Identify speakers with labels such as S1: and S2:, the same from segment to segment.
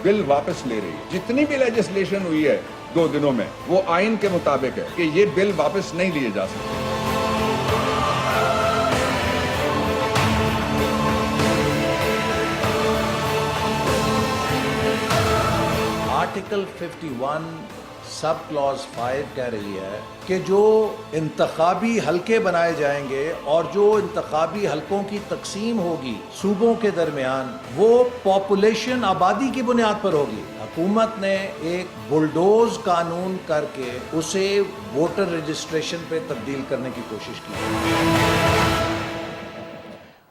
S1: Bill वापस ले रही है। जितनी भी लेजिस्लेशन हुई है 2 दिनों में वो आइन के मुताबिक है कि ये बिल वापस नहीं लिए जा सकते।
S2: आर्टिकल 51 सब क्लॉज 5 कह रही है कि जो इंतखाबी हलके बनाए जाएंगे और जो इंतखाबी हलकों की तकसीम होगी सूबों के दरमियान वो पॉपुलेशन आबादी की बुनियाद पर होगी। हुकूमत ने एक बुलडोज कानून करके उसे वोटर रजिस्ट्रेशन पे तब्दील करने की कोशिश की।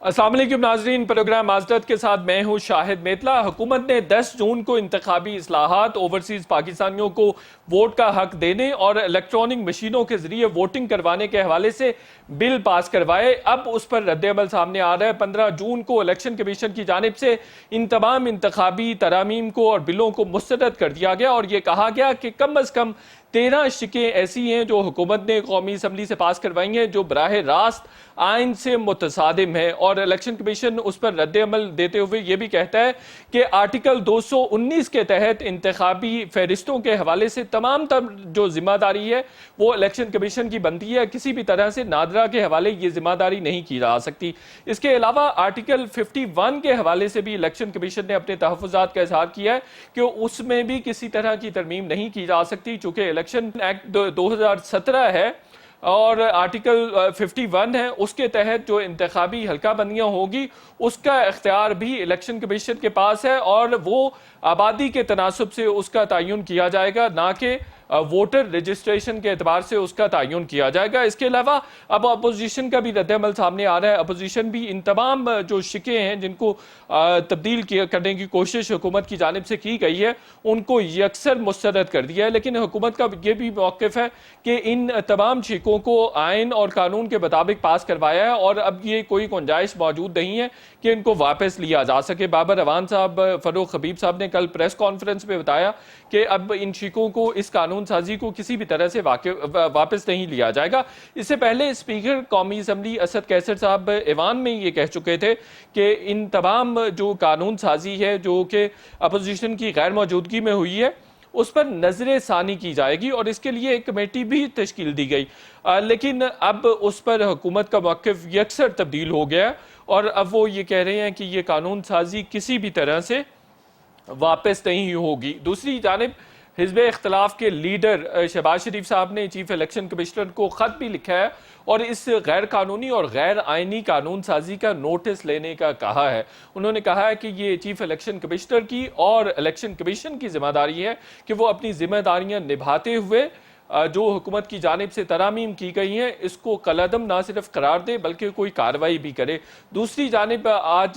S3: अस्सलाम वालेकुम नाज़रीन, प्रोग्राम माज़दत के साथ मैं हूँ शाहिद मेतला। हुकूमत ने 10 जून को इंतखाबी इस्लाहात, ओवरसीज़ पाकिस्तानियों को वोट का हक देने और इलेक्ट्रॉनिक मशीनों के जरिए वोटिंग करवाने के हवाले से बिल पास करवाए। अब उस पर रद्द-ए-अमल सामने आ रहा है। 15 जून को इलेक्शन कमीशन की जानिब से इन तमाम इंतखाबी तरामीम को और बिलों को मुस्तरद कर दिया गया और ये कहा गया कि कम अज़ कम 13 शिकें ऐसी हैं जो हुकूमत ने कौमी असम्बली से पास करवाई हैं जो बराह रास्त आइन से मुतसादिम है। और इलेक्शन कमीशन उस पर रद्द-ए-अमल देते हुए ये भी कहता है कि आर्टिकल 219 के तहत इंतखाबी फहरिस्तों के हवाले से तमाम जो जिम्मेदारी है वो इलेक्शन कमीशन की बनती है। किसी भी तरह से नादरा के हवाले ये जिम्मेदारी नहीं की जा सकती। इसके अलावा आर्टिकल 51 के हवाले से भी इलेक्शन कमीशन ने अपने तहफ़्फ़ुज़ात का इज़हार किया है कि उसमें भी किसी तरह की तरमीम नहीं की जा सकती, चूँकि इलेक्शन एक्ट 2017 है और आर्टिकल 51 है, उसके तहत जो इंतखाबी हल्का बंदियाँ होगी उसका इख्तियार भी इलेक्शन कमीशन के पास है और वो आबादी के तनासब से उसका तयन किया जाएगा, ना कि वोटर रजिस्ट्रेशन के एतबार से उसका तयन किया जाएगा। इसके अलावा अब अपोजिशन का भी रद्द-ए-अमल सामने आ रहा है। अपोजिशन भी इन तमाम जो शिकें हैं जिनको तब्दील करने की कोशिश हुकूमत की जानिब से की गई है उनको यकसर मुस्तरद कर दिया है, लेकिन हुकूमत का ये भी मौक़िफ़ है कि इन तमाम शिकों को आइन और कानून के मुताबिक पास करवाया है और अब ये कोई गुंजाइश मौजूद नहीं है कि इनको वापस लिया जा सके। बाबर अवान साहब, फ़रूख हबीब साहब ने कल प्रेस कॉन्फ्रेंस में बताया कि अब इन शिकों को, इस कानून साजी को किसी भी तरह से वापस नहीं लिया जाएगा। इससे पहले स्पीकर कौमी असम्बली असद कैसर साहब ऐवान में ये कह चुके थे कि इन तमाम जो कानून साजी है जो कि अपोजिशन की गैर मौजूदगी में हुई है उस पर नजर सानी की जाएगी और इसके लिए एक कमेटी भी तश्कील दी गई, लेकिन अब उस पर हुकूमत का मौक़िफ़ यकसर तब्दील हो गया और अब वो ये कह रहे हैं कि ये कानून साजी किसी भी तरह से वापस नहीं होगी। दूसरी जानिब हिज़्ब इख्तिलाफ के लीडर शहबाज शरीफ साहब ने चीफ इलेक्शन कमिश्नर को ख़त भी लिखा है और इस गैर कानूनी और गैर आइनी कानून साजी का नोटिस लेने का कहा है। उन्होंने कहा है कि ये चीफ इलेक्शन कमिश्नर की और इलेक्शन कमीशन की जिम्मेदारी है कि वो अपनी जिम्मेदारियां निभाते हुए जो हुकूमत की जानिब से तरामीम की गई हैं इसको कलअदम ना सिर्फ करार दे बल्कि कोई कार्रवाई भी करे। दूसरी जानिब आज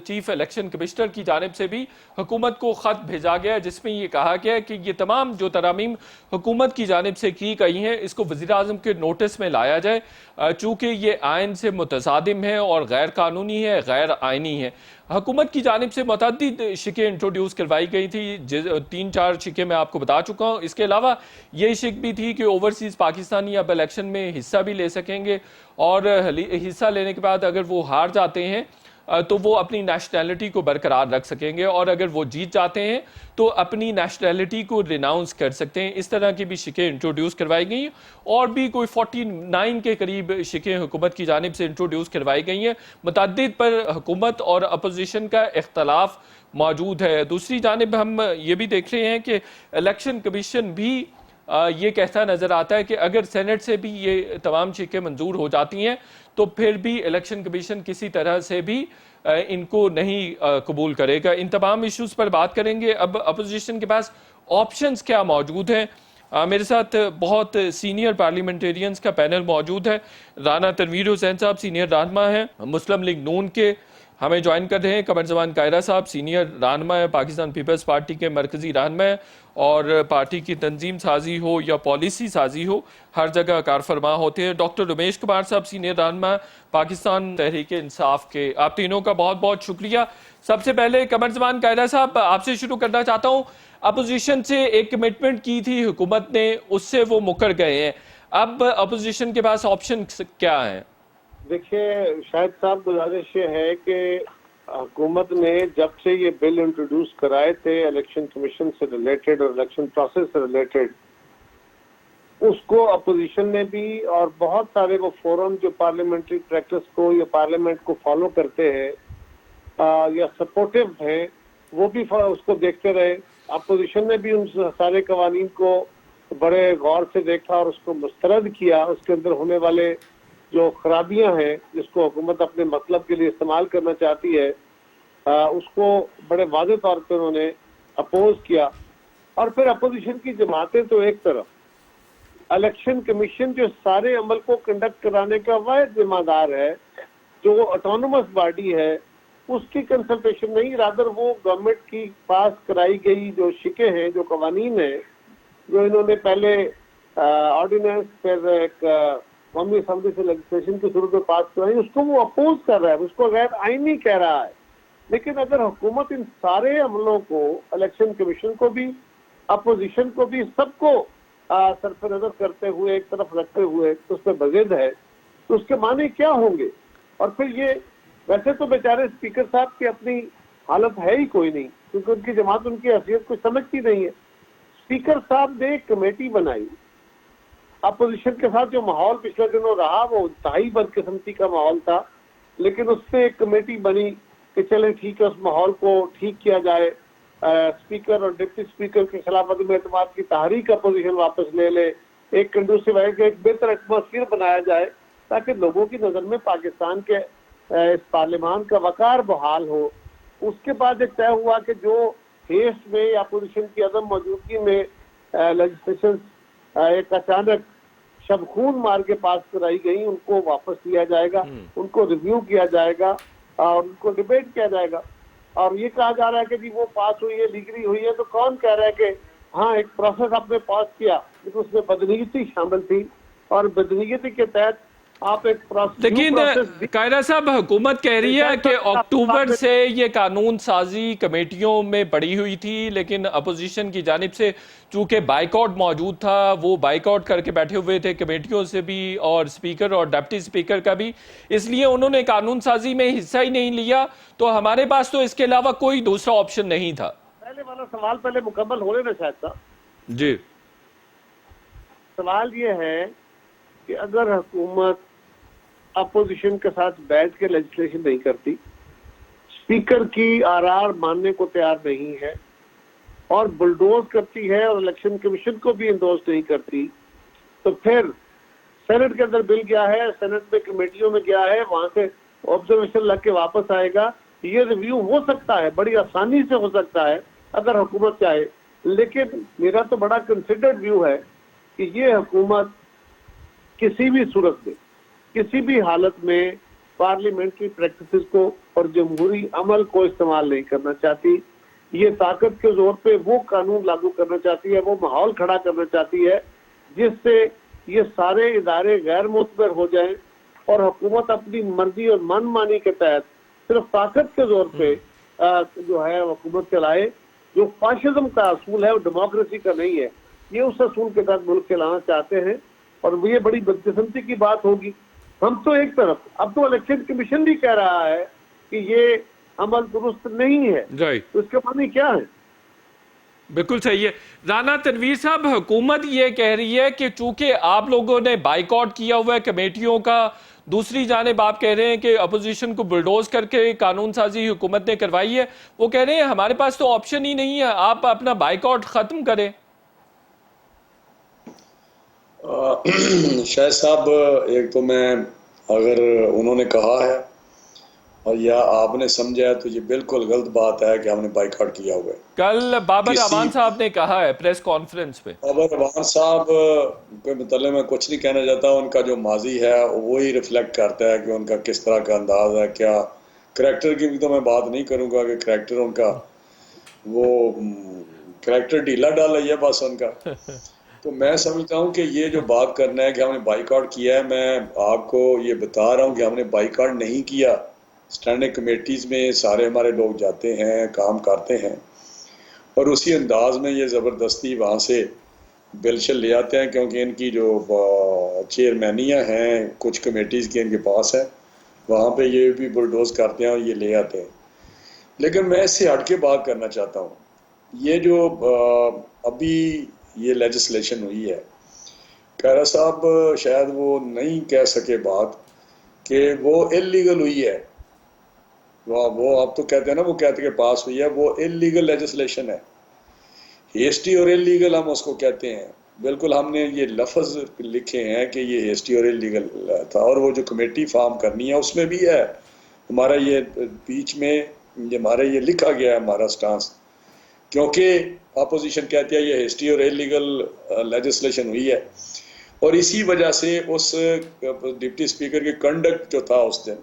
S3: चीफ इलेक्शन कमिश्नर की जानिब से भी हुकूमत को ख़त भेजा गया जिसमें ये कहा गया है कि ये तमाम जो तरामीम हुकूमत की जानिब से की गई हैं इसको वज़ीर-ए-आज़म के नोटिस में लाया जाए, चूँकि ये आइन से मुतसादिम है और गैर कानूनी है, गैर आइनी है। हुकूमत की जानिब से मुतअद्दिद शिकें इंट्रोड्यूस करवाई गई थी, 3-4 शिकें मैं आपको बता चुका हूँ। इसके अलावा ये शिक भी थी कि ओवरसीज़ पाकिस्तानी अब इलेक्शन में हिस्सा भी ले सकेंगे और हिस्सा लेने के बाद अगर वो हार जाते हैं तो वो अपनी नेशनैलिटी को बरकरार रख सकेंगे और अगर वो जीत जाते हैं तो अपनी नेशनैलिटी को रिनाउंस कर सकते हैं। इस तरह की भी शिकें इंट्रोड्यूस करवाई गई और भी कोई 49 के करीब शिकें हुकूमत की जानिब से इंट्रोड्यूस करवाई गई हैं। मुतअद्दिद पर हुकूमत और अपोजिशन का इख्तलाफ मौजूद है। दूसरी जानिब हम ये भी देख रहे हैं कि इलेक्शन कमीशन भी ये कहता नज़र आता है कि अगर सेनेट से भी ये तमाम शिकें मंजूर हो जाती हैं तो फिर भी इलेक्शन कमीशन किसी तरह से भी इनको नहीं कबूल करेगा। इन तमाम इश्यूज़ पर बात करेंगे। अब अपोजिशन के पास ऑप्शंस क्या मौजूद हैं। मेरे साथ बहुत सीनियर पार्लियामेंटेरियंस का पैनल मौजूद है। राना तनवीर हुसैन साहब सीनियर रहनुमा हैं मुस्लिम लीग नून के, हमें ज्वाइन कर रहे हैं कमरजमान कायरा साहब सीनियर रहनुमा है पाकिस्तान पीपल्स पार्टी के मरकजी रहनुमा है और पार्टी की तंजीम साजी हो या पॉलिसी साजी हो हर जगह कारफरमा होते हैं। डॉक्टर उमेश कुमार साहब सीनियर रहनुमा पाकिस्तान तहरीक इंसाफ के। आप तीनों का बहुत बहुत शुक्रिया। सबसे पहले कमरजमान कायरा साहब आपसे शुरू करना चाहता हूँ। अपोजिशन से एक कमिटमेंट की थी हुकूमत ने, उससे वो मुकर गए हैं, अब अपोजिशन के पास ऑप्शन क्या है?
S4: देखिए शाहिद साहब, गुजारिश ये है कि हुकूमत ने जब से ये बिल इंट्रोड्यूस कराए थे इलेक्शन कमीशन से रिलेटेड और इलेक्शन प्रोसेस से रिलेटेड, उसको अपोजिशन ने भी और बहुत सारे वो फोरम जो पार्लियामेंट्री प्रैक्टिस को या पार्लियामेंट को फॉलो करते हैं या सपोर्टिव है, वो भी उसको देखते रहे। अपोजिशन ने भी उन सारे कवानीन को बड़े गौर से देखा और उसको मुस्तरद किया। उसके अंदर होने वाले जो खराबियां हैं जिसको हुकूमत अपने मतलब के लिए इस्तेमाल करना चाहती है, उसको बड़े वाज़ेह तौर पर उन्होंने अपोज किया। और फिर अपोजिशन की जमातें तो एक तरफ, इलेक्शन कमीशन जो सारे अमल को कंडक्ट कराने का वाहिद जिम्मेदार है, जो ऑटोनोमस बॉडी है, उसकी कंसल्टेशन नहीं, रादर वो गवर्नमेंट की पास कराई गई जो शिके हैं, जो कवानीन है, जो इन्होंने पहले ऑर्डिनेंस फिर एक कौमी असम्बली से लेजिस्लेशन की सूरत में पास कराई, उसको वो अपोज कर रहा है, उसको गैर आईनी कह रहा है। लेकिन अगर हुकूमत इन सारे अमलों को, इलेक्शन कमीशन को भी, अपोजिशन को भी, सबको सरफनजर करते हुए, एक तरफ रखते हुए उस पर बजिद है, तो उसके माने क्या होंगे? और फिर ये वैसे तो बेचारे स्पीकर साहब की अपनी हालत है ही कोई नहीं, क्योंकि उनकी जमात उनकी हैसियत कुछ समझती नहीं है। स्पीकर साहब ने एक कमेटी बनाई, अपोजिशन के साथ जो माहौल पिछले दिनों रहा वो इंतहाई बदकिस्मती का माहौल था, लेकिन उससे एक कमेटी बनी कि चले ठीक है, उस माहौल को ठीक किया जाए, स्पीकर और डिप्टी स्पीकर के खिलाफ अदम एतमाद की तहरीक अपोजिशन वापस ले ले, एक कंडूसिव है कि एक बेहतर एटमॉस्फेयर बनाया जाए ताकि लोगों की नज़र में पाकिस्तान के इस पार्लियामान का वकार बहाल हो। उसके बाद एक तय हुआ कि जो हेस्ट में या अपोजिशन की अदम मौजूदगी में लेजिस्लेशन एक अचानक शबखून मार के पास कराई गई, उनको वापस लिया जाएगा, उनको रिव्यू किया जाएगा और उनको डिबेट किया जाएगा। और ये कहा जा रहा है कि जी वो पास हुई है, लीगली हुई है, तो कौन कह रहा है कि हाँ एक प्रोसेस आपने पास किया, लेकिन उसमें बदनीयती शामिल थी और बदनीयती के तहत आप एक
S3: लेकिन कायरा साहब, हुकूमत कह रही है कि अक्टूबर से ये कानून साजी कमेटियों में पड़ी हुई थी, लेकिन अपोजिशन की जानिब से चूंकि बाइकआउट मौजूद था, वो बाइकआउट करके बैठे हुए थे कमेटियों से भी और स्पीकर और डिप्टी स्पीकर का भी, इसलिए उन्होंने कानून साजी में हिस्सा ही नहीं लिया। तो हमारे पास तो इसके अलावा कोई दूसरा ऑप्शन नहीं था।
S4: पहले वाला सवाल पहले मुकम्मल होने ना शायद था
S3: जी।
S4: सवाल ये है कि अगर हुकूमत अपोजिशन के साथ बैठ के लेजिस्लेशन नहीं करती, स्पीकर की आरार मानने को तैयार नहीं है और बुलडोज करती है और इलेक्शन कमीशन को भी इंडोर्स नहीं करती, तो फिर सेनेट के अंदर बिल गया है, सेनेट में कमेटियों में गया है, वहां से ऑब्जर्वेशन लग के वापस आएगा। ये रिव्यू हो सकता है, बड़ी आसानी से हो सकता है अगर हुकूमत चाहे, लेकिन मेरा तो बड़ा कंसिडर्ड व्यू है कि ये हुकूमत किसी भी सूरत में, किसी भी हालत में पार्लियामेंट्री प्रैक्टिसेस को और जमहूरी अमल को इस्तेमाल नहीं करना चाहती। ये ताकत के जोर पे वो कानून लागू करना चाहती है, वो माहौल खड़ा करना चाहती है जिससे ये सारे इदारे गैर मुतबर हो जाएं और हुकूमत अपनी मर्जी और मनमानी के तहत सिर्फ ताकत के जोर पे जो है हुकूमत चलाए। जो फाशिज्म का असूल है वो डेमोक्रेसी का नहीं है, ये उस असूल के तहत मुल्क चलाना चाहते हैं और ये बड़ी बदकिस्मती की बात होगी। हम तो एक तरफ, अब तो इलेक्शन कमीशन भी कह रहा है कि ये अमल दुरुस्त नहीं है, तो इसके माने क्या है?
S3: बिल्कुल सही है। राना तनवीर साहब, हुकूमत ये कह रही है कि चूंकि आप लोगों ने बाइकआउट किया हुआ है कमेटियों का, दूसरी जानिब आप कह रहे हैं कि अपोजिशन को बुलडोज करके कानून साजी हुकूमत ने करवाई है, वो कह रहे हैं हमारे पास तो ऑप्शन ही नहीं है, आप अपना बाइकआउट खत्म करें।
S5: शायद साहब, एक तो मैं, अगर उन्होंने कहा है और या आपने समझा है तो ये बिल्कुल गलत बात है कि हमने बाइकआउट किया हुआ है।
S3: कल बाबर अवान साहब ने कहा है प्रेस कॉन्फ्रेंस पे।
S5: बाबर अवान साहब के मतलब मैं कुछ नहीं कहना चाहता, उनका जो माजी है वो ही रिफ्लेक्ट करता है कि उनका किस तरह का अंदाज है। क्या करैक्टर की भी तो मैं बात नहीं करूँगा कि करैक्टर उनका वो करैक्टर ढीला डाल है बस उनका। तो मैं समझता हूँ कि ये जो बात करना है कि हमने बाइकआउट किया है, मैं आपको ये बता रहा हूँ कि हमने बाइकआउट नहीं किया। स्टैंडिंग कमेटीज़ में सारे हमारे लोग जाते हैं, काम करते हैं और उसी अंदाज में ये ज़बरदस्ती वहाँ से बिल शिल ले आते हैं, क्योंकि इनकी जो चेयरमैनियाँ हैं कुछ कमेटीज़ की इनके पास है, वहाँ पे ये भी बुलडोज करते हैं और ये ले आते हैं। लेकिन मैं इससे हट के बात करना चाहता हूँ। ये जो अभी ये लेजिस्लेशन हुई है, खैरा साहब शायद वो नहीं कह सके बात कि वो इलीगल हुई है। वो आप तो कहते हैं ना, वो कहते कि पास हुई है, वो इलीगल लेजिस्लेशन है। हेस्टी और इलीगल हम उसको कहते हैं। बिल्कुल हमने ये लफ्ज लिखे हैं कि ये हेस्टी और इलीगल था, और वो जो कमेटी फॉर्म करनी है उसमें भी है हमारा ये बीच में हमारा ये लिखा गया है हमारा स्टांस, क्योंकि अपोजिशन कहती है ये हेस्टी और इलीगल लेजिस्लेशन हुई है, और इसी वजह से उस डिप्टी स्पीकर की कंडक्ट जो था उस दिन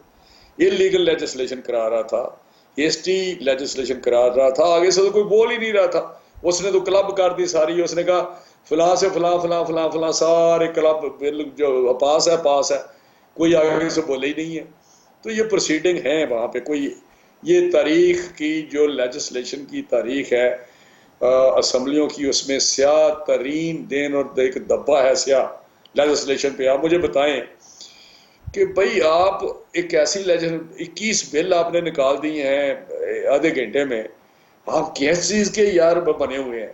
S5: इलीगल लेजिस्लेशन करा रहा था, हेस्टी लेजिस्लेशन करा रहा था। आगे से तो कोई बोल ही नहीं रहा था, उसने तो क्लब कर दी सारी। उसने कहा फलां से फलां फलां फलां फलां सारे क्लब बिल जो पास है, कोई आगे से बोले ही नहीं है। तो ये प्रोसीडिंग है वहाँ पे कोई, ये तारीख की जो लेजिस्लेशन की तारीख है असम्बलियों की, उसमें स्याह तरीन दिन और एक दब्बा है स्याह लेजिस्लेशन पे। आप मुझे बताएं कि भाई आप एक ऐसी 21 बिल आपने निकाल दी हैं आधे घंटे में, आप किस चीज के यार बने हुए हैं?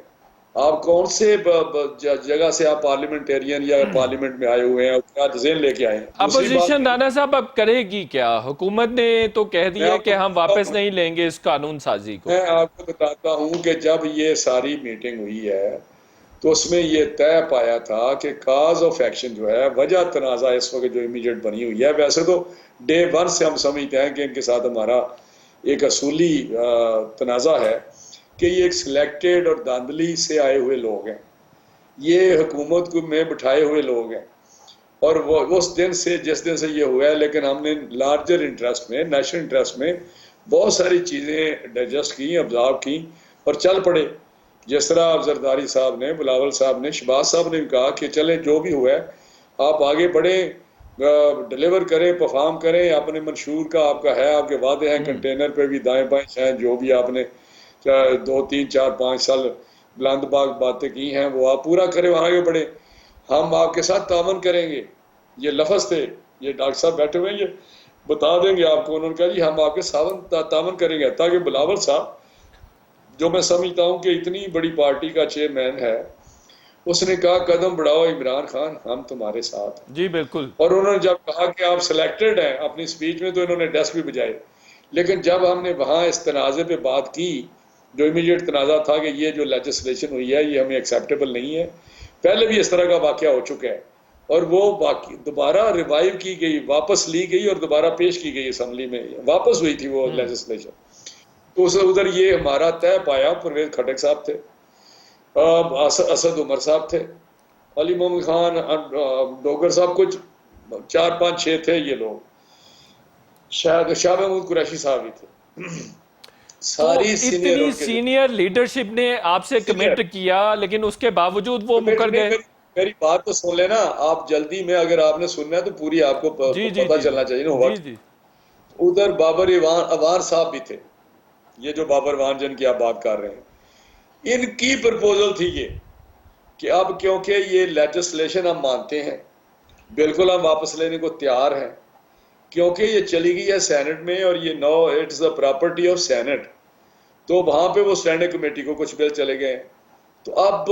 S5: आप कौन से जगह से आप पार्लियामेंटेरियन या पार्लियामेंट में आए हुए हैं, क्या डिसीजन लेके आए हैं?
S3: अपोजिशन राना साहब अब करेगी क्या? हुकूमत ने तो कह दिया कि हम वापस नहीं लेंगे इस कानून साजी को।
S5: मैं आपको बताता हूं कि जब ये सारी मीटिंग हुई है तो उसमें ये तय पाया था कि काज ऑफ एक्शन जो है, वजह तनाज़ा इस वक्त जो इमीडिएट बनी हुई है, वैसे तो डे 1 से हम समझते हैं कि इनके साथ हमारा एक असूली तनाज़ा है कि ये एक सिलेक्टेड और धांधली से आए हुए लोग हैं, ये हुकूमत को में बिठाए हुए लोग हैं, और वो उस दिन से जिस दिन से ये हुआ है, लेकिन हमने लार्जर इंटरेस्ट में, नेशनल इंटरेस्ट में बहुत सारी चीज़ें डाइजेस्ट की, ऑब्जर्व की और चल पड़े। जिस तरह जरदारी साहब ने, बिलावल साहब ने, शहबाज साहब ने भी कहा कि चले जो भी हुआ है आप आगे बढ़े, डिलीवर करें, परफॉर्म करें, अपने मंशूर का आपका है, आपके वादे हैं, कंटेनर पे भी दाएं बाएं शायद जो भी आपने 2 3 4 5 साल बुलंदबाग बातें की हैं वो आप पूरा करें, आगे बढ़े, हम आपके साथ तावन करेंगे। ये लफ्ज थे, ये डॉक्टर साहब बैठे हुए हैं, ये बता देंगे आपको। उन्होंने कहा जी हम आपके तावन करेंगे, ताकि बिलावल साहब जो मैं समझता हूं कि इतनी बड़ी पार्टी का चेयरमैन है, उसने कहा कदम बढ़ाओ इमरान खान, हम तुम्हारे साथ।
S3: जी बिल्कुल।
S5: और उन्होंने जब कहा कि आप सिलेक्टेड हैं अपनी स्पीच में, तो इन्होंने डेस्क भी बजाए। लेकिन जब हमने वहां इस तनाज़े पे बात की, जो इमीडिएट तनाज़ा था कि ये जो लेजिस्लेशन हुई है ये हमें एक्सेप्टेबल नहीं है, पहले भी इस तरह का वाकया हो चुका है, और वो बाकी दोबारा रिवाइव की गई, वापस ली गई और दोबारा पेश की गई असम्बली में, वापस हुई थी वो लेजिस्लेशन। तो उधर ये हमारा तय पाया, परवेज खटक साहब थे, असद उमर साहब थे, अली मोहम्मद खान, डोगर साहब, कुछ 4 5 6 थे ये लोग, शायद शाह महमूद कुरैशी साहब ही थे। सारी
S3: तो इतनी सीनियर लीडरशिप ने आपसे कमिट किया, लेकिन उसके बावजूद वो मुकर गए।
S5: मेरी बात तो सुन लेना आप जल्दी में, अगर आपने सुनना है तो पूरी आपको पता चलना चाहिए ना। उधर बाबर अवार साहब भी थे, ये जो बाबर वान जिनकी आप बात कर रहे हैं, इनकी प्रपोजल थी ये कि अब क्योंकि ये लेजिस्लेशन हम मानते हैं, बिल्कुल हम वापस लेने को तैयार हैं, क्योंकि ये चली गई है सेनेट में और ये no it's the property of senate, तो वहां पे वो स्टैंडिंग कमेटी को कुछ बिल चले गए। तो अब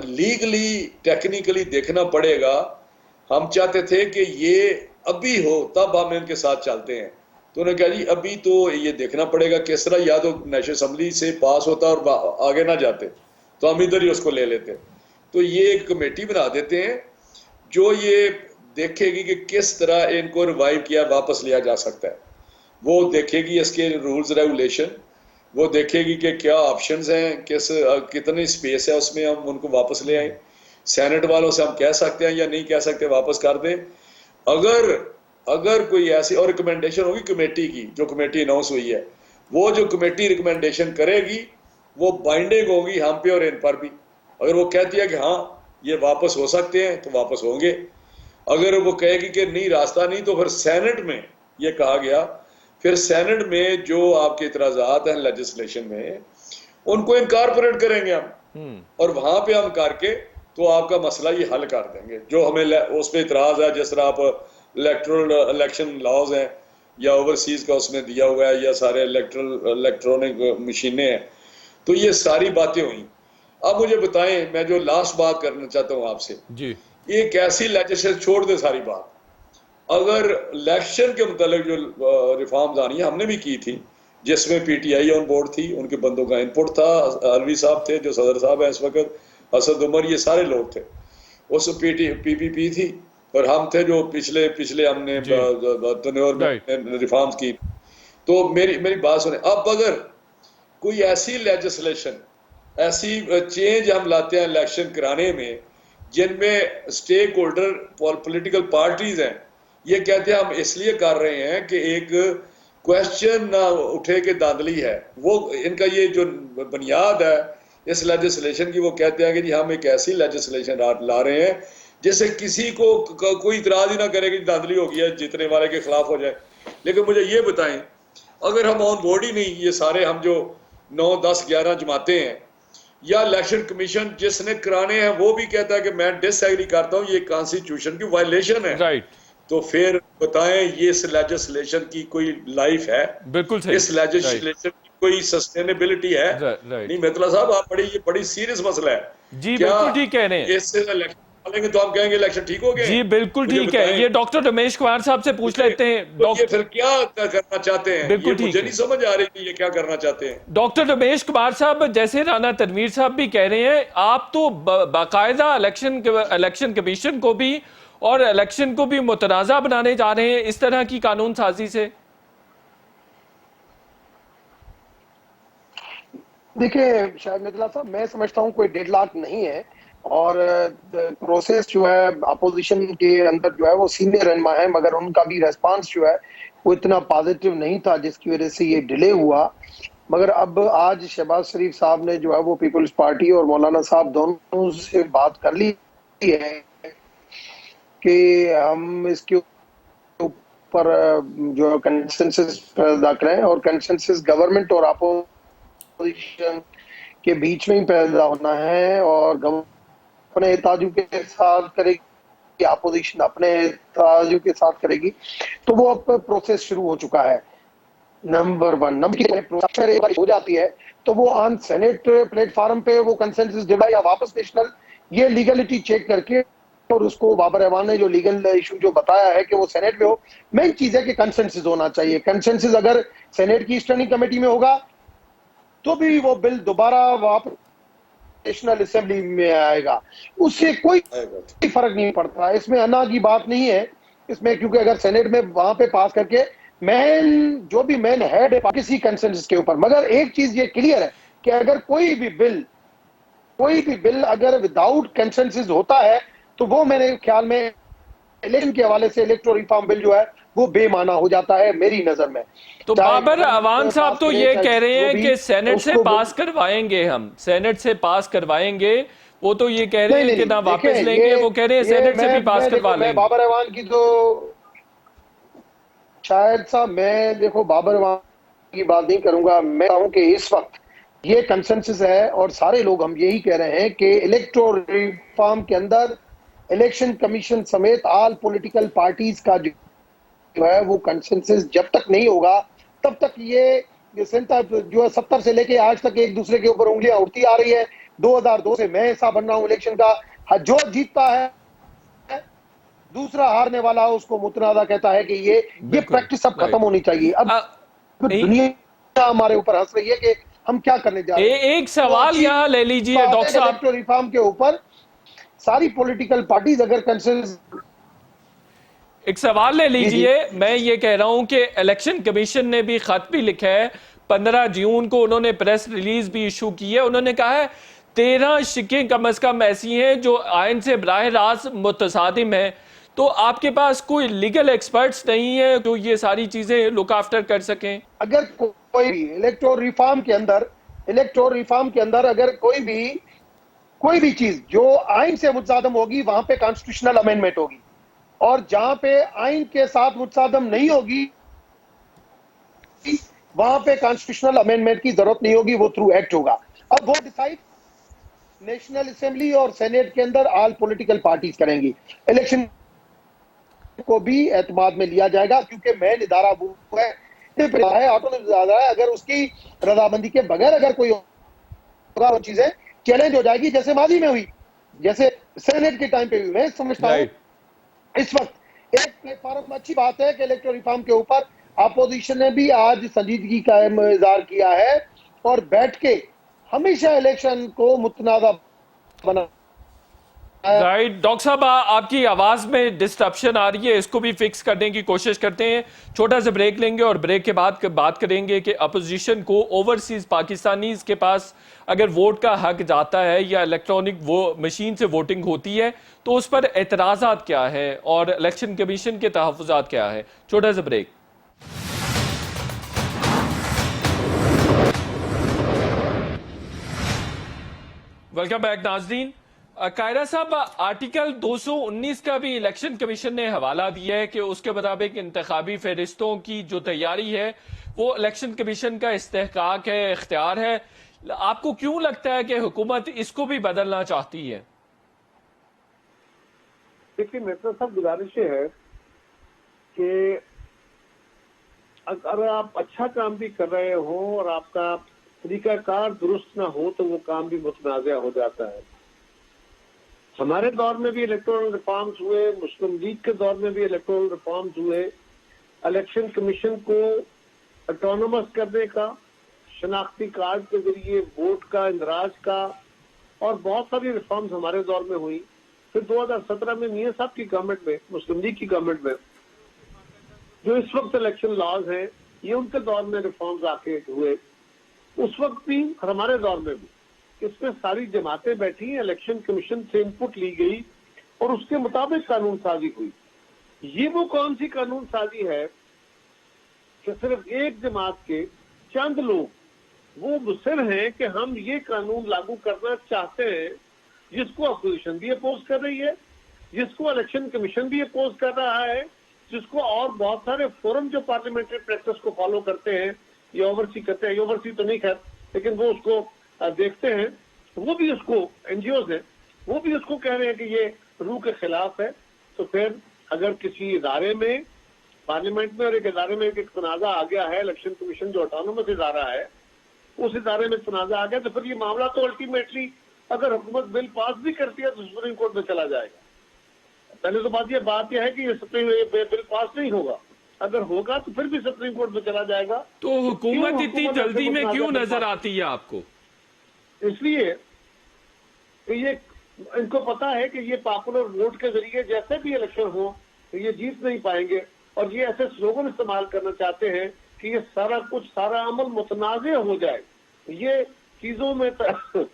S5: लीगली टेक्निकली देखना पड़ेगा। हम चाहते थे कि ये अभी हो तब हम इनके साथ चलते हैं, तो उन्होंने कहा जी अभी तो ये देखना पड़ेगा किस तरह, या तो नेशनल असेंबली से पास होता और आगे ना जाते तो हम इधर ही उसको ले लेते। तो ये एक कमेटी बना देते हैं जो ये देखेगी कि किस तरह इनको रिवाइव किया, वापस लिया जा सकता है। वो देखेगी इसके रूल्स रेगुलेशन, वो देखेगी कि क्या ऑप्शंस हैं, कितनी स्पेस है उसमें हम उनको वापस ले आए। सेनेट वालों से हम कह सकते हैं या नहीं कह सकते वापस कर दें। अगर कोई ऐसी और रिकमेंडेशन होगी कमेटी की, जो कमेटी अनाउंस हुई है, वो जो कमेटी रिकमेंडेशन करेगी वो बाइंडिंग होगी हम पे और इन पर भी। अगर वो कहती है कि हाँ ये वापस हो सकते हैं तो वापस होंगे, अगर वो कहेगी कि नहीं रास्ता नहीं, तो फिर सेनेट में ये कहा गया, फिर सेनेट में जो आपके इतराजात हैं लेजिस्लेशन में उनको इनकॉर्पोरेट करेंगे हम, और वहां पे हम करके तो आपका मसला ये हल कर देंगे। जो हमें उस पर इतराज है, जिस तरह आप इलेक्शन लॉज हैं या ओवरसीज का उसमें दिया हुआ है या सारे इलेक्ट्रॉनिक मशीनें हैं, तो ये सारी बातें हुई। अब मुझे बताएं, मैं जो लास्ट बात करना चाहता हूं आपसे
S3: जी,
S5: एक ऐसी लेजिस्लेशन, छोड़ दे सारी बात, अगर इलेक्शन के मुतालिक जो रिफॉर्म्स आनी है हमने भी की थी, जिसमें पीटीआई ऑन बोर्ड थी, उनके बंदों का इनपुट था, अलवी साहब थे जो सदर साहब हैं इस वक्त, असद उमर, ये सारे लोग थे, उस पीपीपी थी, और हम थे जो पिछले हमने तन्योर में रिफॉर्म्स की। तो मेरी बात सुने, अब अगर कोई ऐसी लेजिस्लेशन, ऐसी चेंज हम लाते हैं इलेक्शन कराने में जिनमें स्टेक होल्डर पॉलिटिकल पार्टीज हैं, ये कहते हैं हम इसलिए कर रहे हैं कि एक क्वेश्चन ना उठे के धांधली है, वो इनका ये जो बुनियाद है इस लेजिस्लेशन की, वो कहते हैं कि जी हम एक ऐसी लेजिस्लेशन ला रहे हैं जिससे किसी को कोई इतराज ही ना करे कि धांधली हो गई है, जीतने वाले के खिलाफ हो जाए। लेकिन मुझे ये बताएं, अगर हम ऑन बोर्ड ही नहीं, ये सारे हम जो 9, 10, 11 जमाते हैं, या इलेक्शन कमीशन जिसने कराने हैं वो भी कहता है कि मैं डिसएग्री करता हूं, ये कॉन्स्टिट्यूशन की वायलेशन है,
S3: राइट,
S5: तो फिर बताएं ये इस लेजिस्लेशन की कोई लाइफ है?
S3: बिल्कुल सही,
S5: इस लेजिस्लेशन की कोई सस्टेनेबिलिटी है? नहीं मित्तला साहब, आप ये बड़ी सीरियस मसला है।
S3: जी, बिल्कुल ठीक कह रहे हैं।
S5: इससे इलेक्शन डालेंगे तो हम कहेंगे इलेक्शन ठीक हो गए?
S3: जी बिल्कुल ठीक है। ये डॉक्टर रमेश कुमार साहब से पूछ लेते हैं।
S5: तो ये फिर क्या करना चाहते हैं?
S3: बिल्कुल
S5: ये मुझे नहीं समझ आ रही कि ये क्या करना चाहते हैं।
S3: डॉक्टर रमेश कुमार साहब, जैसे राना तनवीर साहब भी कह रहे हैं, आप तो बाकायदा इलेक्शन कमीशन को भी और इलेक्शन को भी मुतनाज़ा बनाने जा रहे हैं इस तरह की कानून साजी से।
S6: देखिए शायद मिथिला साहब, मैं समझता हूँ कोई डेडलॉक नहीं है, और प्रोसेस जो है अपोजिशन के अंदर जो है वो सीनियर रहनुमा है, मगर उनका भी रेस्पॉन्स जो है वो इतना पॉजिटिव नहीं था, जिसकी वजह से ये डिले हुआ। मगर अब आज शहबाज शरीफ साहब ने जो है वो पीपल्स पार्टी और मौलाना साहब दोनों से बात कर ली है कि हम इसके ऊपर जो कंसेंसस पैदा करें, और कंसेंसस गवर्नमेंट और अपोजिशन के बीच में ही पैदा होना है, और अपने ताजु के साथ करेगी, अपोजिशन अपने ताजु के साथ करेगी। तो वो अब प्रोसेस शुरू हो चुका है। नंबर 1 नंबर हो जाती है तो वो ऑन सेनेट प्लेटफॉर्म पे वो कंसेंसस डिवाइड या वापस नेशनल, ये लीगलिटी चेक करके, और उसको बाबर रहमान ने जो लीगल इशू जो बताया है कि वो सेनेट में हो, मेन चीज है कि कंसेंसस होना चाहिए। कंसेंसस अगर सेनेट की स्टैंडिंग कमेटी में होगा तो भी वो बिल दोबारा वापस नेशनल असेंबली में आएगा, उससे कोई फर्क नहीं पड़ता। इसमें अन्ना की बात नहीं है इसमें, क्योंकि अगर सेनेट में वहां पे पास करके जो भी मेन हेड है किसी कंसेंसस के ऊपर। मगर एक चीज ये क्लियर है कि अगर कोई भी बिल अगर विदाउट कंसेंसस होता है तो वो मेरे ख्याल में इलेक्शन के हवाले से इलेक्टोरल रिफॉर्म बिल जो है वो बेमाना हो जाता है मेरी नजर में।
S3: तो बाबर अवान साहब तो ये कह रहे हैं कि सेनेट से पास करवाएंगे, हम सेनेट से पास करवाएंगे। वो तो ये कह रहे हैं कि ना वापस लेंगे, वो कह रहे हैं सेनेट से भी पास करवा लेंगे।
S6: बाबर अवान की तो शायद साहब, मैं देखो बाबर अवान की बात नहीं करूंगा। मैं कहूं कि इस वक्त ये कंसेंसस है और सारे लोग हम यही कह रहे हैं कि इलेक्टोरल रिफॉर्म के अंदर इलेक्शन कमीशन समेत ऑल पॉलिटिकल पार्टीज का जो है वो कंसेंसस जब तक नहीं होगा तब तक ये जो 70 से लेके आज तक एक दूसरे के ऊपर उंगलियां उठती आ रही है। 2002 से मैं हिस्सा बन रहा हूं इलेक्शन का, जो जीतता है दूसरा हारने वाला उसको मुतनाज़ा कहता है कि ये प्रैक्टिस अब खत्म होनी चाहिए। अब दुनिया हमारे ऊपर हंस रही है कि हम क्या करने जा रहे हैं।
S3: एक सवाल यहाँ ले लीजिए डॉक्टर साहब,
S6: इलेक्टोरल रिफॉर्म के ऊपर सारी पॉलिटिकल पार्टीज अगर कंसेंसस,
S3: एक सवाल ले लीजिए। मैं ये कह रहा हूं कि इलेक्शन कमीशन ने भी खत भी लिखा है, 15 जून को उन्होंने प्रेस रिलीज भी इशू की है। उन्होंने कहा है 13 शिकें कम अज कम ऐसी हैं जो आइन से बराह रास्त मुतसादिम है। तो आपके पास कोई लीगल एक्सपर्ट्स नहीं है जो ये सारी चीजें लुक आफ्टर कर सकें?
S6: अगर कोई भी इलेक्टोरल रिफॉर्म के अंदर अगर कोई भी चीज जो आइन से मुतसादम होगी वहां पे कॉन्स्टिट्यूशनल अमेंडमेंट होगी, और जहां पे आइन के साथ मुतसादम नहीं होगी वहां पे कॉन्स्टिट्यूशनल अमेंडमेंट की जरूरत नहीं होगी, वो थ्रू एक्ट होगा। अब वो डिसाइड नेशनल असेंबली और सेनेट के अंदर ऑल पॉलिटिकल पार्टीज करेंगी। इलेक्शन को भी एतमाद में लिया जाएगा, क्योंकि मेन इदारा वो है, ऑटोनॉमस इदारा है। अगर उसकी रजामंदी के बगैर अगर कोई होगा, वो चीजें चैलेंज हो जाएगी, जैसे माजी में हुई, जैसे सेनेट के टाइम पे भी। मैं समझता हूँ इस वक्त एक प्लेटफॉर्म में अच्छी बात है कि इलेक्टोरल रिफॉर्म के ऊपर अपोजिशन ने भी आज संजीदगी का इज़हार किया है और बैठ के हमेशा इलेक्शन को मुतनाज़ा बना।
S3: राइट डॉक्टर साहब, आपकी आवाज में डिस्टरप्शन आ रही है, इसको भी फिक्स करने की कोशिश करते हैं। छोटा सा ब्रेक लेंगे और ब्रेक के बाद बात करेंगे कि अपोजिशन को ओवरसीज पाकिस्तानीज के पास अगर वोट का हक जाता है या इलेक्ट्रॉनिक वो मशीन से वोटिंग होती है तो उस पर एतराज़ात क्या है और इलेक्शन कमीशन के तहफ़्फ़ुज़ात क्या है। छोटा सा ब्रेक। वेलकम बैक नाज़रीन। कायरा साहब, आर्टिकल 219 का भी इलेक्शन कमीशन ने हवाला दिया है कि उसके मुताबिक इंतखाबी फहरिस्तों की जो तैयारी है वो इलेक्शन कमीशन का इस्तेहकाक है, इख्तियार है। आपको क्यों लगता है कि हुकूमत इसको भी बदलना चाहती है?
S4: देखिए मेरे साहब, गुजारिश है कि अगर आप अच्छा काम भी कर रहे हो और आपका तरीकाकार दुरुस्त ना हो तो वो काम भी मुतनाज़ा हो जाता है। हमारे दौर में भी इलेक्टोरल रिफॉर्म्स हुए, मुस्लिम लीग के दौर में भी इलेक्टोरल रिफॉर्म्स हुए। इलेक्शन कमीशन को ऑटोनोमस करने का, शनाख्ती कार्ड के जरिए वोट का, इंदराज का, और बहुत सारी रिफॉर्म्स हमारे दौर में हुई। फिर 2017 में मियां साहब की गवर्नमेंट में, मुस्लिम लीग की गवर्नमेंट में, जो इस वक्त इलेक्शन लॉज हैं, ये उनके दौर में रिफॉर्म्स आके हुए। उस वक्त भी और हमारे दौर में भी इसमें सारी जमातें बैठी, इलेक्शन कमीशन से इनपुट ली गई और उसके मुताबिक कानून साजी हुई। ये वो कौन सी कानून साजी है कि सिर्फ एक जमात के चंद लोग वो मुसर हैं कि हम ये कानून लागू करना चाहते हैं, जिसको अपोजिशन भी अपोज कर रही है, जिसको इलेक्शन कमीशन भी अपोज कर रहा है, जिसको और बहुत सारे फोरम जो पार्लियामेंट्री प्रैक्टिस को फॉलो करते हैं या ओवरसी करते हैं, ओवरसी तो नहीं खैर, लेकिन वो उसको देखते हैं, वो भी उसको, एनजीओज हैं, वो भी उसको कह रहे हैं कि ये रूह के खिलाफ है। तो फिर अगर किसी इदारे में, पार्लियामेंट में और एक इदारे में एक तनाज़ा आ गया है, इलेक्शन कमीशन जो ऑटोनोमस इदारा है, उस इदारे में तनाज़ा आ गया, तो फिर ये मामला तो अल्टीमेटली अगर हुकूमत बिल पास भी करती है तो सुप्रीम कोर्ट में चला जाएगा। पहले तो बात यह है कि ये बिल पास नहीं होगा, अगर होगा तो फिर भी सुप्रीम कोर्ट में चला जाएगा।
S3: तो हुकूमत इतनी जल्दी में क्यों नजर आती है आपको?
S4: इसलिए कि ये इनको पता है कि ये पॉपुलर वोट के जरिए जैसे भी इलेक्शन हो तो ये जीत नहीं पाएंगे, और ये ऐसे स्लोगन इस्तेमाल करना चाहते हैं कि ये सारा कुछ, सारा अमल मुतनाज़े हो जाए। ये चीजों में तनाव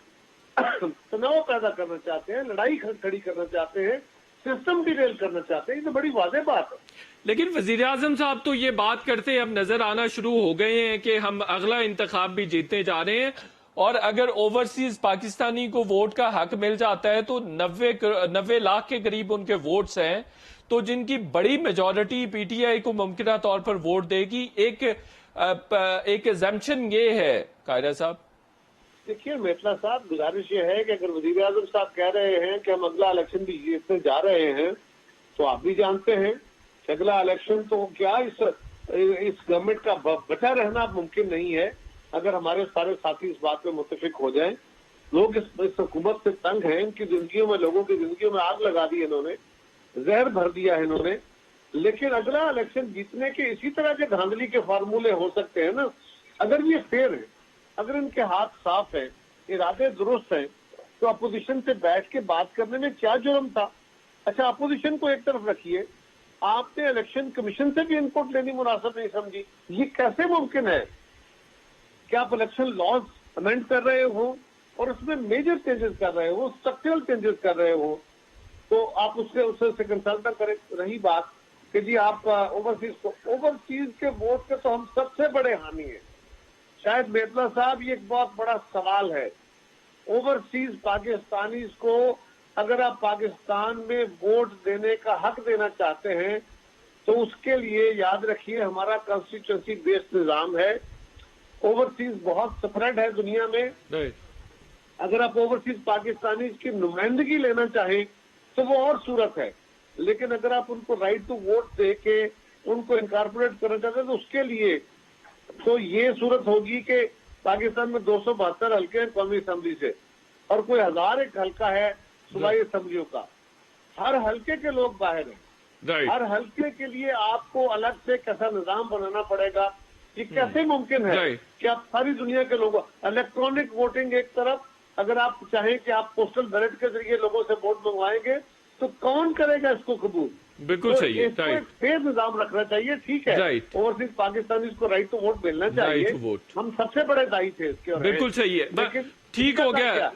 S4: पैदा करना चाहते हैं, लड़ाई खड़ी करना चाहते हैं, सिस्टम डिरेल करना चाहते हैं। ये तो बड़ी वाज़ेह बात है।
S3: लेकिन वजीर आजम साहब तो ये बात करते अब नजर आना शुरू हो गए हैं कि हम अगला इंतखाब भी जीतने जा रहे हैं, और अगर ओवरसीज पाकिस्तानी को वोट का हक मिल जाता है तो 90 लाख के करीब उनके वोट्स हैं, तो जिनकी बड़ी मेजॉरिटी पीटीआई को मुमकिन तौर पर वोट देगी। एक एग्जम्पशन ये है कायरा साहब।
S4: देखिए मेतला साहब, गुजारिश ये है कि अगर वजीर आजम साहब कह रहे हैं कि हम अगला इलेक्शन भी जीतने जा रहे हैं, तो आप भी जानते हैं कि अगला इलेक्शन तो क्या इस गवर्नमेंट का बचा रहना मुमकिन नहीं है अगर हमारे सारे साथी इस बात में मुत्तफिक हो जाएं। लोग इस हुकूमत से तंग हैं, इनकी जिंदगियों में, लोगों की जिंदगियों में आग लगा दी इन्होंने, जहर भर दिया है इन्होंने। लेकिन अगला इलेक्शन जीतने के इसी तरह के धांधली के फार्मूले हो सकते हैं ना, अगर ये फेयर है, अगर इनके हाथ साफ है, इरादे दुरुस्त हैं, तो अपोजिशन से बैठ के बात करने में क्या जुर्म था। अच्छा, अपोजिशन को एक तरफ रखिए, आपने इलेक्शन कमीशन से भी इनपुट लेनी मुनासिब नहीं समझी। ये कैसे मुमकिन है कि आप इलेक्शन लॉज अमेंड कर रहे हो और उसमें मेजर चेंजेस कर रहे हो, स्ट्रक्चरल चेंजेस कर रहे हो, तो आप उससे कंसल्ट करें। रही बात कि जी आप ओवरसीज के वोट के तो हम सबसे बड़े हामी हैं। शायद मेतला साहब, ये एक बहुत बड़ा सवाल है। ओवरसीज पाकिस्तानीज को अगर आप पाकिस्तान में वोट देने का हक देना चाहते हैं तो उसके लिए याद रखिए हमारा कॉन्स्टिट्यूएंसी बेस्ड निजाम है। ओवरसीज बहुत स्प्रेड है दुनिया में। अगर आप ओवरसीज पाकिस्तानी की नुमाइंदगी लेना चाहें तो वो और सूरत है। लेकिन अगर आप उनको राइट टू वोट दे के उनको इनकारपोरेट करना चाहते हैं तो उसके लिए तो ये सूरत होगी कि पाकिस्तान में 272 हल्के हैं कौमी असम्बली से और कोई 1001 हल्का है सूबाई असम्बलियों का। हर हल्के के लोग बाहर हैं। हर हल्के के लिए आपको अलग से कैसा निजाम बनाना पड़ेगा। ये कैसे मुमकिन है कि आप सारी दुनिया के लोगों, इलेक्ट्रॉनिक वोटिंग एक तरफ, अगर आप चाहें कि आप पोस्टल बैलेट के जरिए लोगों से वोट मंगवाएंगे तो कौन करेगा इसको कबूल?
S3: बिल्कुल
S4: तो
S3: सही है।
S4: इसको एक फेयर निजाम रखना चाहिए। ठीक है, ओवरसीज पाकिस्तानी को राइट टू वोट मिलना चाहिए, हम सबसे बड़े दायी थे इसके।
S3: बिल्कुल सही है, ठीक हो गया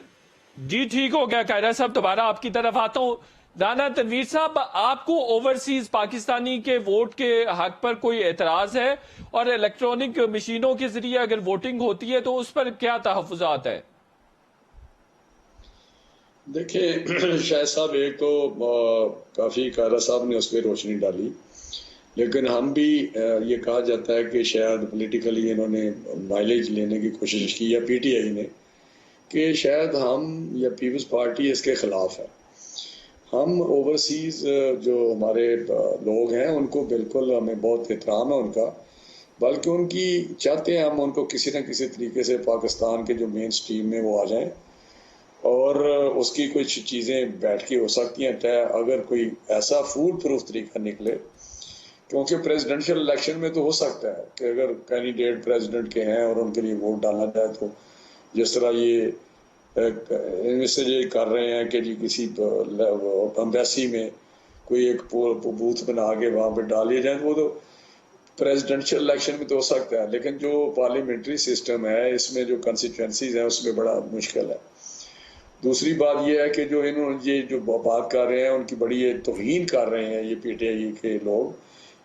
S3: जी, ठीक हो गया। कायरा साहब दोबारा आपकी तरफ आता हूं। राना तनवीर साहब, आपको ओवरसीज पाकिस्तानी के वोट के हक पर कोई एतराज है? और इलेक्ट्रॉनिक मशीनों के जरिए अगर वोटिंग होती है तो उस पर क्या तहफ्फुज़ात है?
S5: देखिए शायद साहब, एक तो काफ़ी कायरा साहब ने उस पर रोशनी डाली, लेकिन हम भी ये कहा जाता है कि शायद पॉलिटिकली इन्होंने माइलेज लेने की कोशिश की, या पीटीआई ने, कि शायद हम या पीपल्स पार्टी इसके खिलाफ है। हम ओवरसीज़ जो हमारे लोग हैं उनको बिल्कुल हमें बहुत एहतराम है उनका, बल्कि उनकी चाहते हैं हम उनको किसी न किसी तरीके से पाकिस्तान के जो मेन स्ट्रीम में वो आ जाएं, और उसकी कुछ चीज़ें बैठ के हो सकती हैं तय, अगर कोई ऐसा फूल प्रूफ तरीका निकले। क्योंकि प्रेसिडेंशियल इलेक्शन में तो हो सकता है कि अगर कैंडिडेट प्रेसिडेंट के हैं और उनके लिए वोट डालना जाए, तो जिस तरह ये इनसे ये कर रहे हैं कि जी किसी एम्बेसी में कोई एक बूथ बना के वहाँ पे डालिए जाए, वो तो प्रेसिडेंशियल इलेक्शन में तो हो सकता है, लेकिन जो पार्लियामेंट्री सिस्टम है इसमें जो कंस्टिट्यूएंसीज हैं उसमें बड़ा मुश्किल है। दूसरी बात यह है कि जो इन्होंने ये जो बात कर रहे हैं उनकी बड़ी ये तौहीन कर रहे हैं ये पीटीआई के लोग,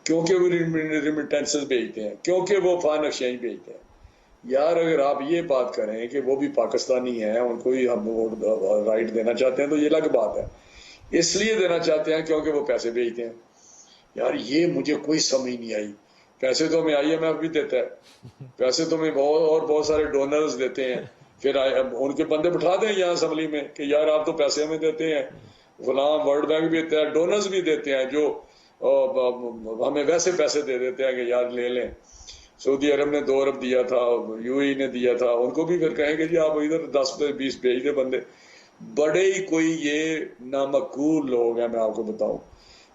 S5: क्योंकि वो रिमिटेंसेस भेजते हैं, क्योंकि वो फान अफशाई भेजते हैं। यार अगर आप ये बात करें कि वो भी पाकिस्तानी हैं, उनको ही हम वोट राइट देना चाहते हैं, तो ये अलग बात है। इसलिए देना चाहते हैं क्योंकि वो पैसे भेजते हैं। यार ये मुझे कोई समझ नहीं आई। पैसे तो हमें IMF भी देता है, पैसे तो हमें बहुत सारे डोनर्स देते हैं, फिर उनके बंदे बिठा दें यहाँ असम्बली में कि यार आप तो पैसे हमें देते हैं, गुलाम वर्ल्ड बैंक भी देता है, डोनर्स भी देते हैं जो हमें वैसे पैसे दे देते हैं कि यार ले लें। सऊदी अरब ने 2 अरब दिया था, UAE ने दिया था, उनको भी फिर कहेंगे जी आप इधर 10-20 भेज दे बंदे। बड़े ही कोई ये नामकूल लोग हैं। मैं आपको बताऊं,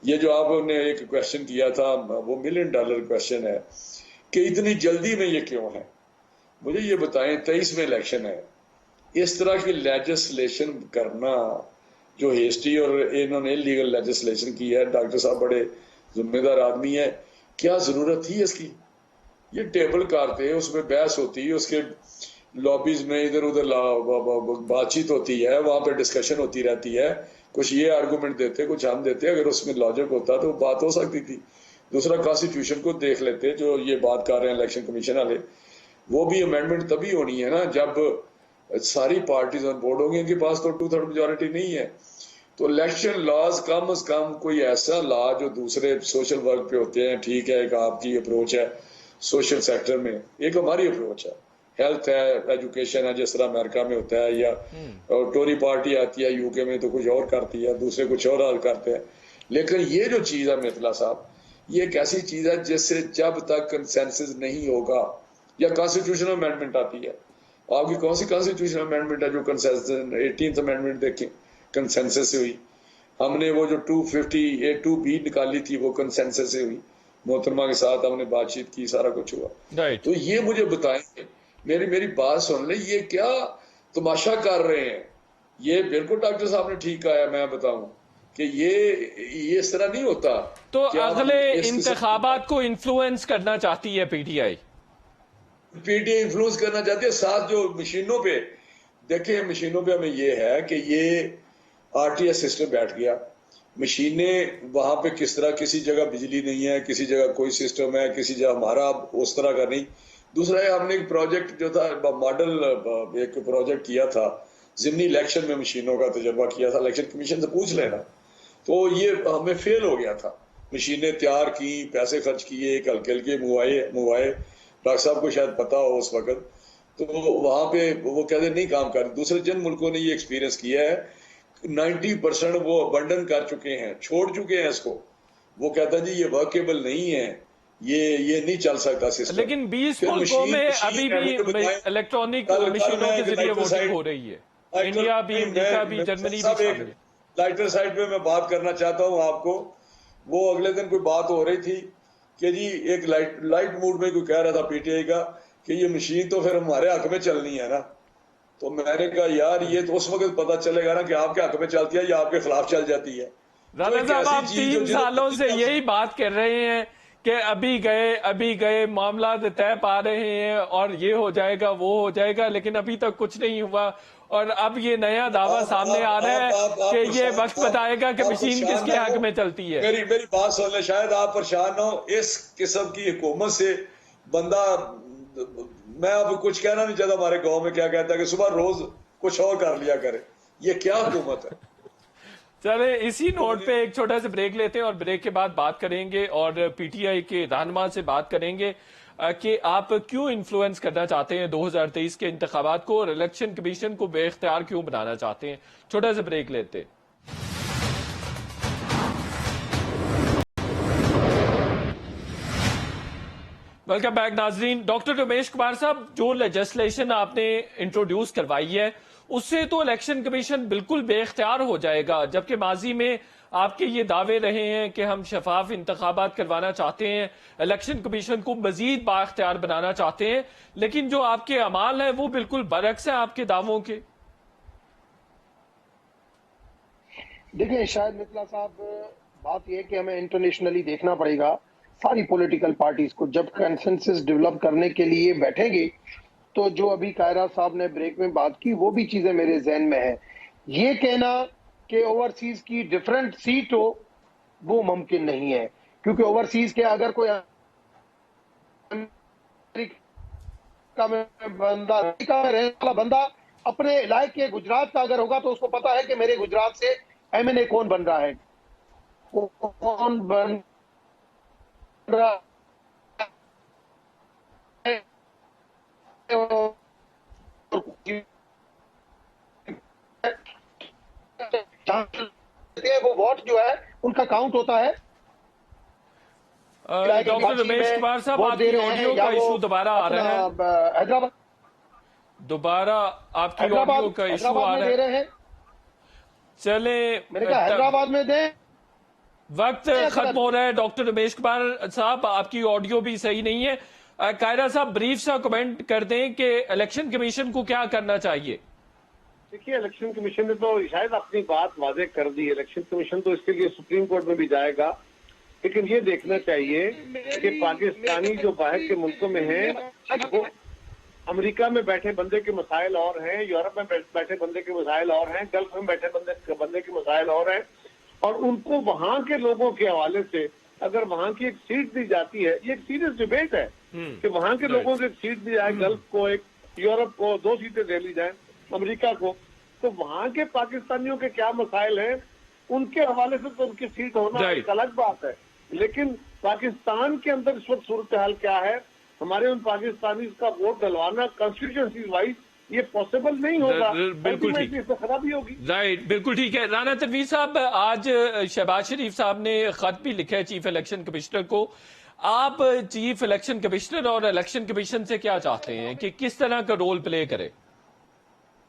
S5: ये जो आपने एक क्वेश्चन किया था वो $1 मिलियन क्वेश्चन है कि इतनी जल्दी में ये क्यों है। मुझे ये बताएं, 23 में इलेक्शन है, इस तरह की लेजिस्लेशन करना जो हेस्टी और इन्होंने लीगल लेजिस्लेशन की है। डॉक्टर साहब बड़े जिम्मेदार आदमी है, क्या जरूरत थी इसकी? ये टेबल करते, उसमें बहस होती है, उसके लॉबीज में इधर उधर बातचीत होती है, वहां पे डिस्कशन होती रहती है, कुछ ये आर्गूमेंट देते, कुछ हम देते। अगर उसमें लॉजिक होता तो बात हो सकती थी। दूसरा, कॉन्स्टिट्यूशन को देख लेते, जो ये बात कर रहे हैं इलेक्शन कमीशन वाले, वो भी अमेंडमेंट तभी होनी है ना जब सारी पार्टीज ऑन बोर्ड होंगी। इनके पास तो 2/3 मेजोरिटी नहीं है। तो इलेक्शन लॉज कम से कम कोई ऐसा लॉ जो दूसरे सोशल वर्क पे होते हैं, ठीक है, एक आपकी अप्रोच है सोशल सेक्टर में, एक हमारी अप्रोच है, हेल्थ है, एजुकेशन है, जिस तरह अमेरिका में होता है, या टोरी पार्टी आती है यूके में तो कुछ और करती है, दूसरे कुछ और करते हैं। लेकिन ये जो चीज़ है मिथिला साहब, ये एक ऐसी चीज़ है जिससे जब तक कंसेंसस नहीं होगा, या कॉन्स्टिट्यूशनल अमेंडमेंट आती है, आपकी कौन सी कॉन्स्टिट्यूशनल अमेंडमेंट है जो कंसेंसस, 18th अमेंडमेंट देखें कंसेंसस से हुई। हमने वो जो 250A2B निकाली थी वो कंसेंसस से हुई, मोहतरमा के साथ हमने बातचीत की, सारा कुछ हुआ। तो ये मुझे बताएं, मेरी बात सुन ले, ये क्या तमाशा कर रहे हैं? ये बिल्कुल डॉक्टर साहब ने ठीक कहा है। मैं बताऊं कि ये इस तरह नहीं होता।
S3: तो अगले इंतखाबात को इन्फ्लुएंस करना चाहती है पीटीआई
S5: इन्फ्लुएंस करना चाहती है। साथ जो मशीनों पे देखें, मशीनों पे हमें ये है कि ये RTS सिस्टम बैठ गया, मशीनें वहां पे किस तरह, किसी जगह बिजली नहीं है, किसी जगह कोई सिस्टम है, किसी जगह हमारा उस तरह का नहीं। दूसरा है, हमने एक प्रोजेक्ट जो था मॉडल, एक प्रोजेक्ट किया था ज़िमनी इलेक्शन में, मशीनों का तजर्बा किया था, इलेक्शन कमीशन से पूछ लेना, तो ये हमें फेल हो गया था। मशीनें तैयार की, पैसे खर्च किए, हल्के हल्के मुआए, डॉक्टर साहब को शायद पता हो उस वक्त, तो वहां पे वो कहते नहीं काम कर। दूसरे जिन मुल्कों ने ये एक्सपीरियंस किया है, 90% वो अबंडन कर चुके हैं, छोड़ चुके हैं इसको। वो कहता है जी ये वर्केबल नहीं है, ये नहीं चल सकता सिस्टम।
S3: लेकिन 20 मुल्कों में अभी भी इलेक्ट्रॉनिक मशीनों के जरिए वोटिंग हो रही है। इंडिया भी, अमेरिका भी, जर्मनी भी शामिल है।
S5: लाइटर साइड पे मैं बात करना चाहता हूँ आपको। वो अगले दिन कोई बात हो रही थी कि जी एक लाइट मूड में कोई कह रहा था पीटीआई का कि ये मशीन तो फिर हमारे हक में चलनी है ना। तो मैंने कहा यार ये तो उस वक्त पता चलेगा ना कि आपके हक में चलती है या आपके खिलाफ चल जाती है।
S3: राणा साहब, आप 3 सालों से यही बात कर रहे हैं कि अभी गए मामला तय पा रहे हैं और ये हो जाएगा वो हो जाएगा, लेकिन अभी तक कुछ नहीं हुआ। और अब ये नया दावा सामने आ रहा है कि ये वक्त बताएगा कि मशीन किसके हक में चलती है।
S5: मेरी बात सुन ले, शायद आप परेशान हो इस किस्म की हुकूमत से। बंदा, मैं अब कुछ कहना नहीं चाहता हमारे गांव में क्या कहता है कि सुबह रोज कुछ और कर लिया करे। ये क्या हुकूमत है?
S3: चले इसी नोट पे एक छोटा सा ब्रेक लेते हैं और ब्रेक के बाद बात करेंगे और पीटीआई के रहनुमा से बात करेंगे कि आप क्यों इन्फ्लुएंस करना चाहते हैं 2023 के इंतखाबात को और इलेक्शन कमीशन को बेख्तियार क्यों बनाना चाहते हैं। छोटा सा ब्रेक लेते हैं। वेलकम बैक नाजरीन। डॉक्टर रमेश कुमार साहब, जो लेजिस्लेशन आपने इंट्रोड्यूस करवाई है उससे तो इलेक्शन कमीशन बिल्कुल बेख्तियार हो जाएगा, जबकि माजी में आपके ये दावे रहे हैं कि हम शफाफ इंतखाबात करवाना चाहते हैं, इलेक्शन कमीशन को मजीद बाख्तियार बनाना चाहते हैं, लेकिन जो आपके अमाल हैं वो बिल्कुल बरक्स है आपके दावों के।
S6: देखिए शायद मित्ला साहब, बात यह कि हमें इंटरनेशनली देखना पड़ेगा सारी पॉलिटिकल पार्टीज को। जब कंसेंसस डेवलप करने के लिए बैठेंगे तो जो अभी कायरा साहब ने ब्रेक में बात की वो भी चीजें मेरे जहन में है। ये कहना कि ओवरसीज की डिफरेंट सीट हो वो मुमकिन नहीं है, क्योंकि ओवरसीज के अगर कोई अमेरिका में रहने वाला बंदा अपने इलाके गुजरात का अगर होगा तो उसको पता है कि मेरे गुजरात से एमएनए कौन बन रहा है, कौन बन रहा है। वो वोट जो है उनका काउंट होता है।
S3: डॉक्टर रमेश कुमार साहब, आपकी ऑडियो का इशू दोबारा आ रहा है।
S6: हैदराबाद,
S3: दोबारा आपकी ऑडियो का इशू आ रहा है। चले,
S6: मैंने कहा हैदराबाद में दें।
S3: वक्त खत्म हो रहा है। डॉक्टर रमेश कुमार साहब, आपकी ऑडियो भी सही नहीं है। कायरा साहब, ब्रीफ सा कमेंट कर दें कि इलेक्शन कमीशन को क्या करना चाहिए।
S4: देखिए, इलेक्शन कमीशन ने तो शायद अपनी बात वाजे कर दी। इलेक्शन कमीशन तो इसके लिए सुप्रीम कोर्ट में भी जाएगा, लेकिन ये देखना चाहिए कि पाकिस्तानी जो बाहर के मुल्कों में हैं, वो अमेरिका में बैठे बंदे के मसाइल और हैं, यूरोप में बैठे बंदे के मसाइल और हैं, गल्फ में बैठे बंदे के मसाइल और हैं, और उनको वहां के लोगों के हवाले से अगर वहां की एक सीट दी जाती है, ये एक सीरियस डिबेट है कि वहां के लोगों को एक सीट दी जाए, गल्फ को एक, यूरोप को 2 सीटें दे ली जाए, अमेरिका को, तो वहां के पाकिस्तानियों के क्या मसाइल हैं उनके हवाले से तो उनकी सीट होना एक अलग बात है। लेकिन पाकिस्तान के अंदर इस वक्त सूरत हाल क्या है, हमारे उन पाकिस्तानी का वोट डलवाना कॉन्स्टिट्यूएंसी वाइज ये पॉसिबल नहीं होगा,
S3: बिल्कुल ठीक,
S4: इससे खराबी होगी।
S3: राइट, बिल्कुल ठीक है। राना तनवीर साहब, आज शहबाज शरीफ साहब ने खत भी लिखा है चीफ इलेक्शन कमिश्नर को। आप चीफ इलेक्शन कमिश्नर और इलेक्शन कमीशन से क्या चाहते हैं कि किस तरह का रोल प्ले करे?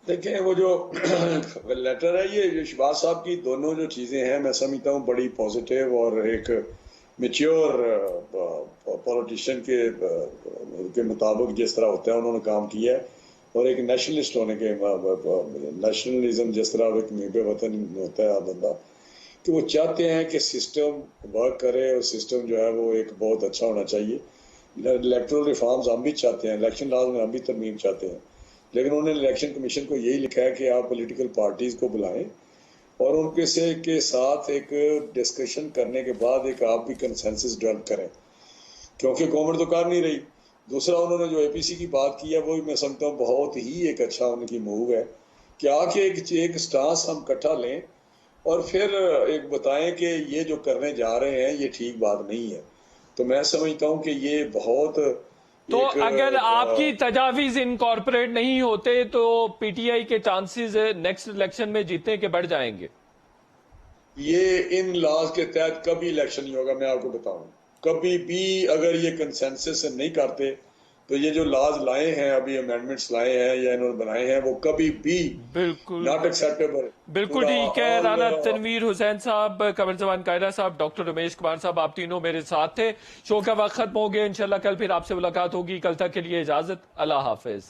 S5: देखिए, वो जो लेटर है ये शहबाज साहब की दोनों जो चीजें हैं मैं समझता हूँ बड़ी पॉजिटिव और एक मेच्योर पॉलिटिशियन के मुताबिक जिस तरह होता है उन्होंने काम किया है, और एक नेशनलिस्ट होने के नेशनलिज्म जिस तरह एक मुहिब वतन होता है बंदा, कि वो चाहते हैं कि सिस्टम वर्क करे और सिस्टम जो है वो एक बहुत अच्छा होना चाहिए। इलेक्टोरल रिफॉर्म्स हम भी चाहते हैं, इलेक्शन लॉज में हम भी तरमीम चाहते हैं, लेकिन उन्होंने इलेक्शन कमीशन को यही लिखा है कि आप पॉलिटिकल पार्टीज को बुलाएं और उनके से के साथ एक डिस्कशन करने के बाद एक आप भी कंसेंसस डेवलप करें, क्योंकि गवर्नमेंट तो कर नहीं रही। दूसरा, उन्होंने जो एपीसी की बात की है वो भी मैं समझता हूँ बहुत ही एक अच्छा उनकी मूव है कि आके एक स्टांस हम इकट्ठा लें और फिर एक बताएं कि ये जो करने जा रहे हैं ये ठीक बात नहीं है। तो मैं समझता हूँ कि ये बहुत
S3: तो
S5: एक,
S3: अगर आपकी तजावीज इनकॉर्पोरेट नहीं होते तो पीटीआई के चांसेस नेक्स्ट इलेक्शन में जीतने के बढ़ जाएंगे।
S5: ये इन लॉज के तहत कभी इलेक्शन नहीं होगा, मैं आपको बताऊं। कभी भी अगर ये कंसेंसस नहीं करते तो ये जो लॉज लाए हैं, अभी अमेंडमेंट्स लाए हैं या इन्होंने बनाए हैं, वो कभी भी
S3: बिल्कुल
S5: नॉट एक्सेप्टेबल।
S3: बिल्कुल ठीक है। राना तनवीर हुसैन साहब, कमर जमान कायरा साहब, डॉक्टर रमेश कुमार साहब, आप तीनों मेरे साथ थे। शो का वक्त खत्म हो गया, इंशाल्लाह कल फिर आपसे मुलाकात होगी। कल तक के लिए इजाजत, अल्लाह हाफिज।